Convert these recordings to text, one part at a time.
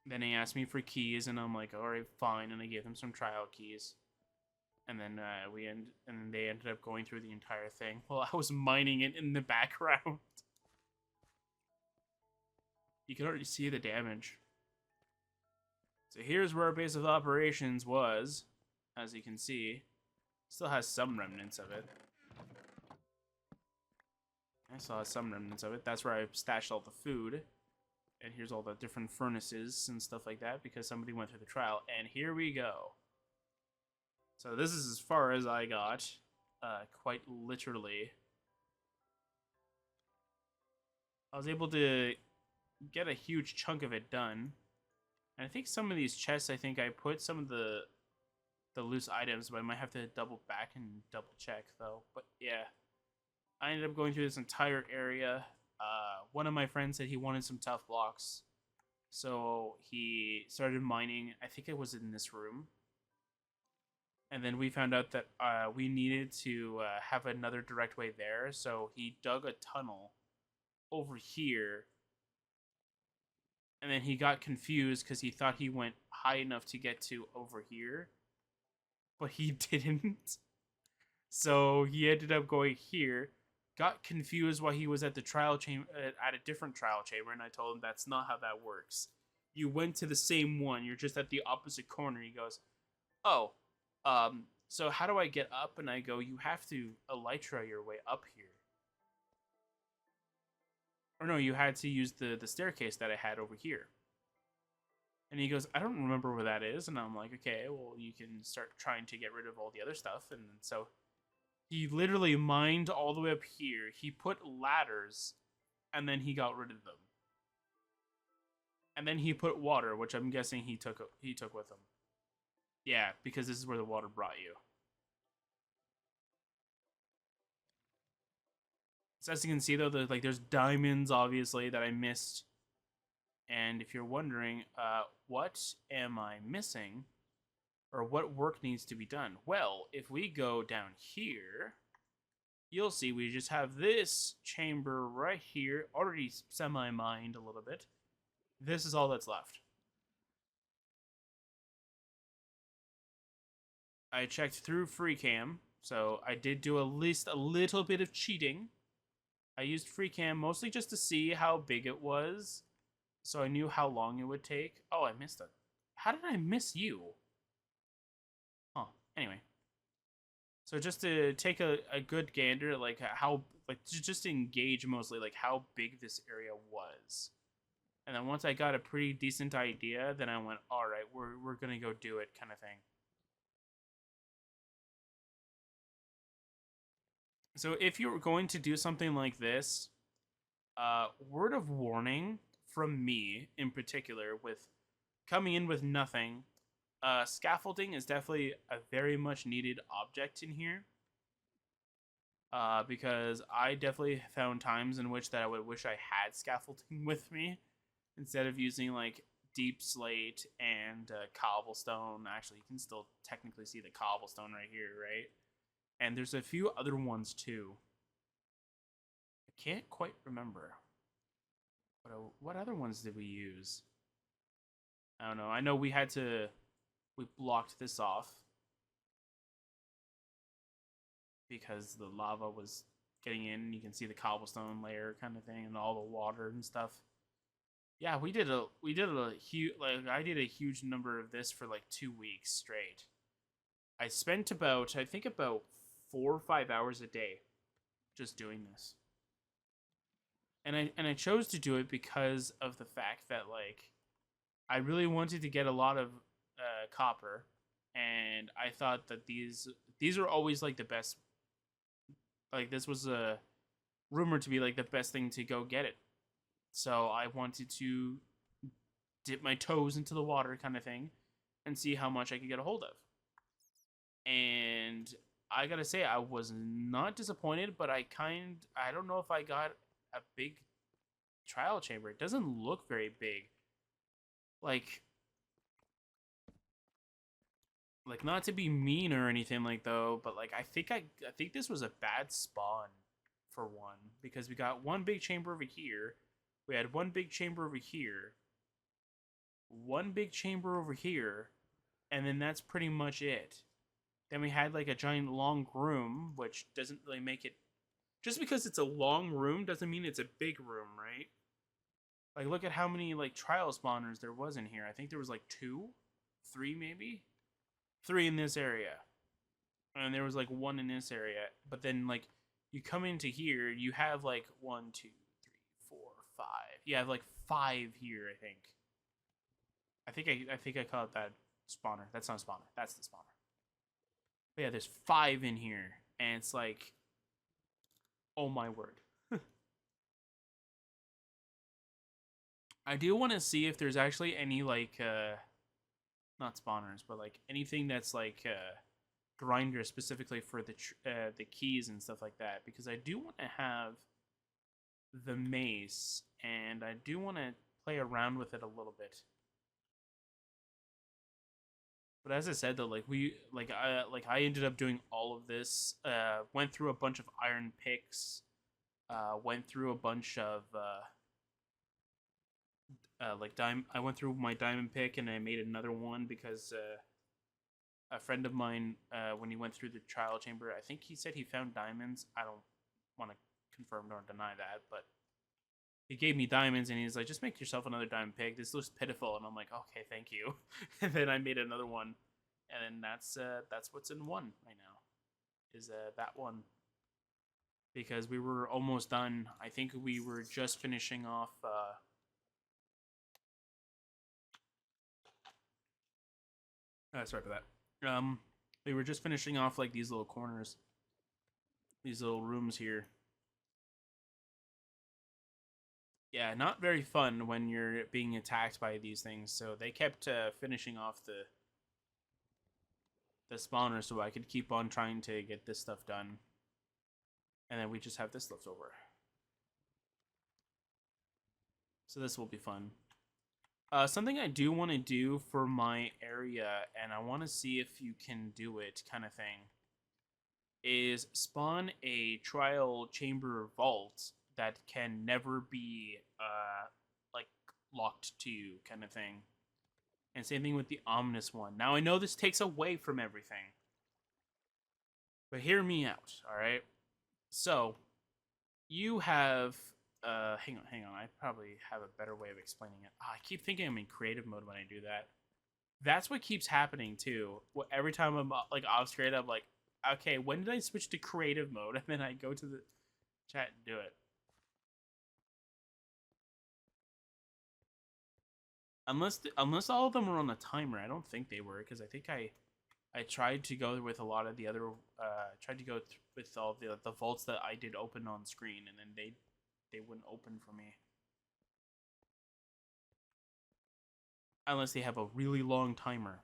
Then he asked me for keys, and I'm like, all right, fine, and I gave him some trial keys. And then and they ended up going through the entire thing while I was mining it in the background. You can already see the damage. So here's where our base of operations was, as you can see. Still has some remnants of it. I still have some remnants of it. That's where I stashed all the food. And here's all the different furnaces and stuff like that because somebody went through the trial. And here we go. So this is as far as I got, quite literally. I was able to get a huge chunk of it done. And I think some of these chests, I think I put some of the loose items, but I might have to double back and double check though. But yeah, I ended up going through this entire area. One of my friends said he wanted some tough blocks, so he started mining. I think it was in this room. And then we found out that we needed to have another direct way there, so he dug a tunnel over here. And then he got confused because he thought he went high enough to get to over here, but he didn't. So he ended up going here, got confused while he was at the trial chamber, at a different trial chamber, and I told him that's not how that works. You went to the same one, you're just at the opposite corner. He goes, oh, so how do I get up? And I go, you have to elytra your way up here. Or no, you had to use the staircase that I had over here. And he goes, I don't remember where that is. And I'm like, okay, well, you can start trying to get rid of all the other stuff. And so he literally mined all the way up here. He put ladders, and then he got rid of them. And then he put water, which I'm guessing he took with him. Yeah, because this is where the water brought you. So as you can see, though, there's diamonds, obviously, that I missed. And if you're wondering, what am I missing? Or what work needs to be done? Well, if we go down here, you'll see we just have this chamber right here, already semi-mined a little bit. This is all that's left. I checked through free cam, so I did do at least a little bit of cheating. I used free cam mostly just to see how big it was, so I knew how long it would take. Oh, I missed it. How did I miss you? Huh. Anyway. So just to take a good gander, like how, like just to engage mostly, like how big this area was. And then once I got a pretty decent idea, then I went, all right, we're gonna go do it, kind of thing. So if you're going to do something like this, word of warning from me in particular, with coming in with nothing, scaffolding is definitely a very much needed object in here. Because I definitely found times in which that I would wish I had scaffolding with me instead of using like deep slate and cobblestone. Actually, you can still technically see the cobblestone right here, right? And there's a few other ones too. I can't quite remember. What other ones did we use? I don't know. I know we blocked this off because the lava was getting in. You can see the cobblestone layer kind of thing and all the water and stuff. Yeah, we did a huge, like I did a huge number of this for like 2 weeks straight. I spent about, I think about 4 or 5 hours a day just doing this. And I chose to do it because of the fact that like I really wanted to get a lot of copper, and I thought that these are always like the best. Like this was a rumored to be like the best thing to go get it. So I wanted to dip my toes into the water kind of thing and see how much I could get a hold of. And I gotta say, I was not disappointed, but I don't know if I got a big trial chamber. It doesn't look very big. Like not to be mean or anything like though, but like I think this was a bad spawn for one, because we got one big chamber over here. We had one big chamber over here. one big chamber over here, and then that's pretty much it. Then we had like a giant long room, which doesn't really make it. Just because it's a long room doesn't mean it's a big room, right? Like, look at how many like trial spawners there was in here. I think there was like 2, 3 maybe, 3 in this area, and there was like 1 in this area. But then like you come into here, you have like 1, 2, 3, 4, 5. You have like 5 here, I think. I think I call it that spawner. That's not a spawner. That's the spawner. But yeah, there's 5 in here, and it's like, oh my word. I do want to see if there's actually any like not spawners, but like anything that's like grinder specifically for the keys and stuff like that, because I do want to have the mace and I do want to play around with it a little bit. But as I said though, I ended up doing all of this. Went through a bunch of iron picks. Went through a bunch of I went through my diamond pick and I made another one because a friend of mine, when he went through the trial chamber, I think he said he found diamonds. I don't want to confirm nor deny that, but he gave me diamonds and he's like, just make yourself another diamond pick. This looks pitiful, and I'm like, okay, thank you. And then I made another one, and then that's what's in one right now, is that one, because we were almost done. I think we were just finishing off. Sorry for that. We were just finishing off like these little corners, these little rooms here. Yeah, not very fun when you're being attacked by these things. So they kept finishing off the spawner so I could keep on trying to get this stuff done. And then we just have this left over. So this will be fun. Something I do want to do for my area, and I want to see if you can do it, kind of thing, is spawn a trial chamber vault that can never be like locked to you, kind of thing. And same thing with the ominous one. Now I know this takes away from everything, but hear me out, all right? So you have hang on. I probably have a better way of explaining it. I keep thinking I'm in creative mode when I do that. That's what keeps happening too. Every time I'm like off screen, I'm like, okay, when did I switch to creative mode? And then I go to the chat and do it. Unless all of them were on a timer. I don't think they were, because I think I tried to go with a lot of the other tried to go with all the vaults that I did open on screen, and then they wouldn't open for me unless they have a really long timer.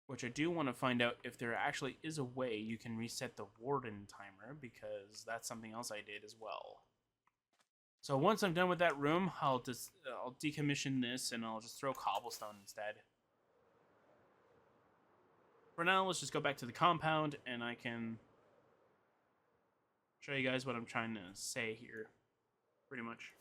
Which I do want to find out if there actually is a way you can reset the warden timer, because that's something else I did as well. So once I'm done with that room, I'll decommission this and I'll just throw cobblestone instead. For now, let's just go back to the compound and I can show you guys what I'm trying to say here, pretty much.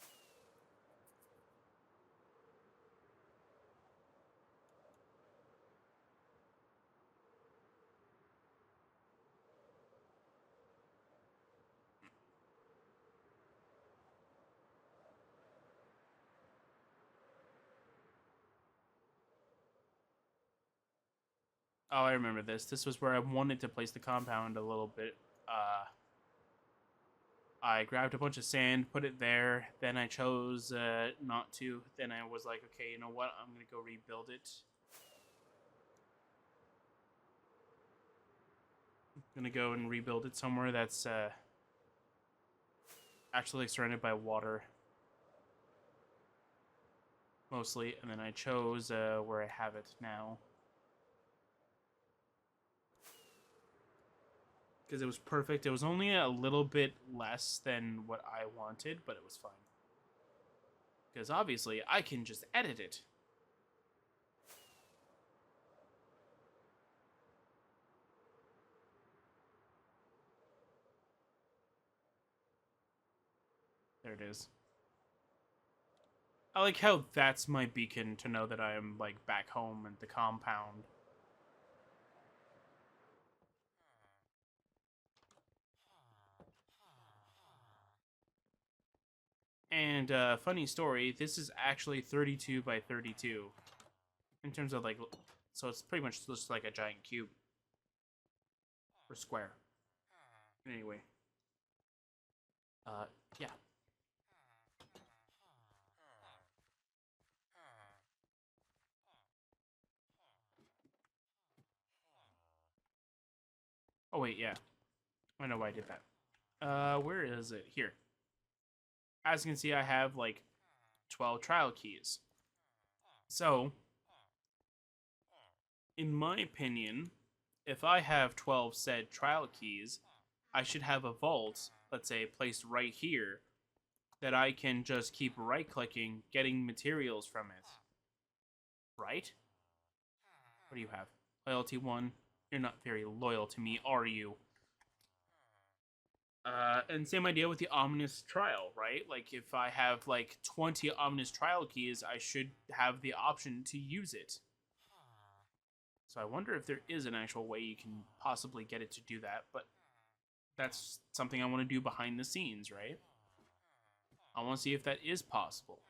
Oh, I remember this. This was where I wanted to place the compound a little bit. I grabbed a bunch of sand, put it there. Then I chose not to. Then I was like, okay, you know what? I'm going to go rebuild it. I'm going to go and rebuild it somewhere that's actually surrounded by water. Mostly. And then I chose where I have it now. Because it was perfect. It was only a little bit less than what I wanted, but it was fine. Because obviously, I can just edit it. There it is. I like how that's my beacon to know that I am like back home at the compound. And funny story, this is actually 32 by 32 in terms of like, so it's pretty much just like a giant cube or square. Anyway, uh, yeah. Oh wait, yeah. I know why I did that. Where is it? Here. As you can see, I have like 12 trial keys. So, in my opinion, if I have 12 said trial keys, I should have a vault, let's say, placed right here, that I can just keep right clicking, getting materials from it. Right? What do you have? Loyalty 1. You're not very loyal to me, are you? And same idea with the ominous trial, right? Like if I have like 20 ominous trial keys, I should have the option to use it. So I wonder if there is an actual way you can possibly get it to do that, but that's something I want to do behind the scenes, right? I want to see if that is possible.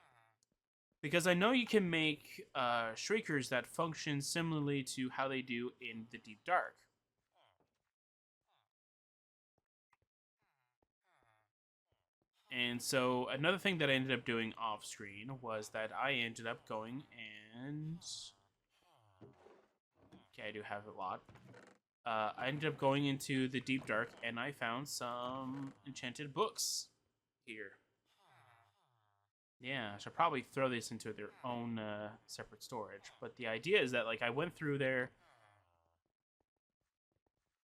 Because I know you can make shriekers that function similarly to how they do in the Deep Dark. And so another thing that I ended up doing off screen was that I ended up going and okay, I do have a lot. I ended up going into the Deep Dark and I found some enchanted books here. Yeah, I should probably throw these into their own separate storage. But the idea is that like I went through there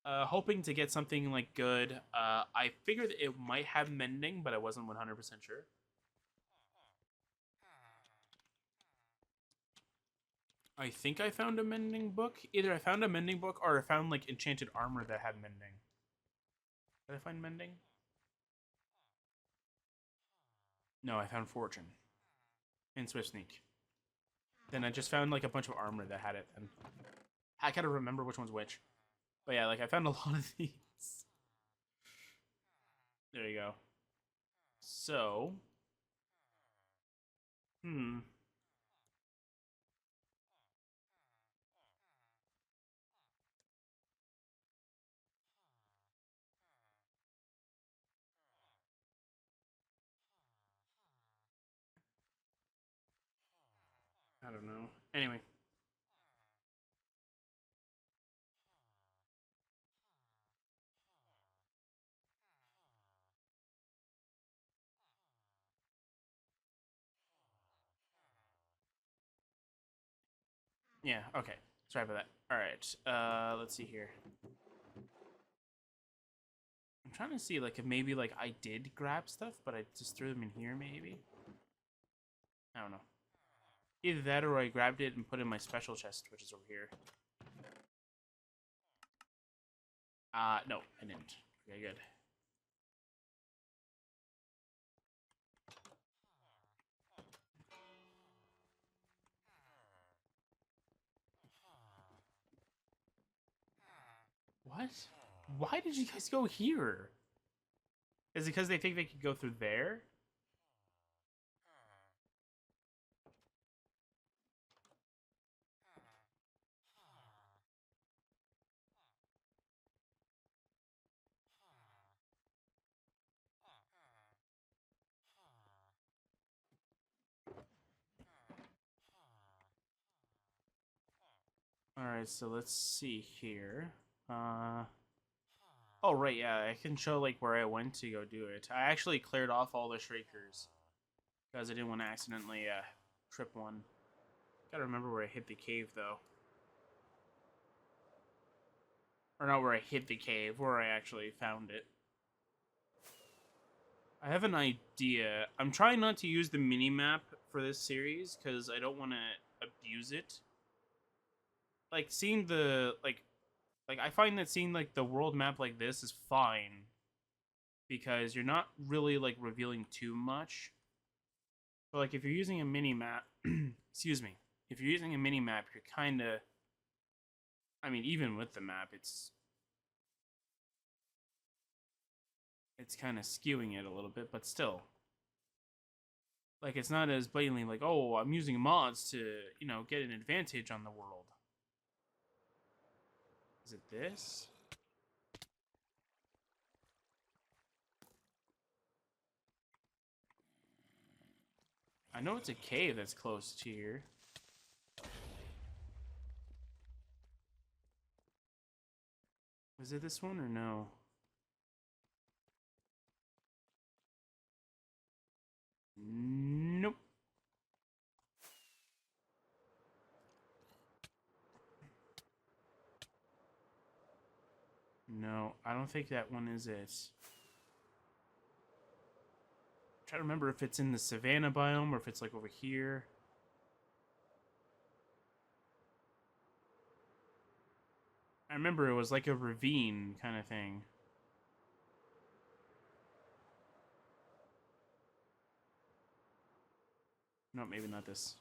hoping to get something like good. I figured it might have mending, but I wasn't 100% sure. I think I found a mending book. Either I found a mending book or I found like enchanted armor that had mending. Did I find mending? No, I found fortune in Swift Sneak. Then I just found like a bunch of armor that had it. And I gotta remember which one's which. But yeah, like I found a lot of these. There you go. So, hmm. I don't know. Anyway, yeah, okay. Sorry about that. All right. Let's see here. I'm trying to see like if maybe like I did grab stuff, but I just threw them in here. Maybe. I don't know. Either that or I grabbed it and put it in my special chest, which is over here. No, I didn't. Okay, good. What? Why did you guys go here? Is it because they think they could go through there? Alright, so let's see here. Oh, right, yeah, I can show, like, where I went to go do it. I actually cleared off all the Shriekers. Because I didn't want to accidentally, trip one. Gotta remember where I hit the cave, though. Or not where I hit the cave, where I actually found it. I have an idea. I'm trying not to use the mini-map for this series, because I don't want to abuse it. Like, seeing the, like, I find that seeing, like, the world map like this is fine. Because you're not really, like, revealing too much. But like if you're using a mini map, excuse me, if you're using a mini map, you're kind of, I mean, even with the map, it's kind of skewing it a little bit, but still, like it's not as blatantly like, oh, I'm using mods to, get an advantage on the world. Is it this? I know it's a cave that's close to here. Was it this one or no? Nope. No, I don't think that one is it. I'm trying to remember if it's in the savanna biome or if it's like over here. I remember it was like a ravine kind of thing. No, maybe not this.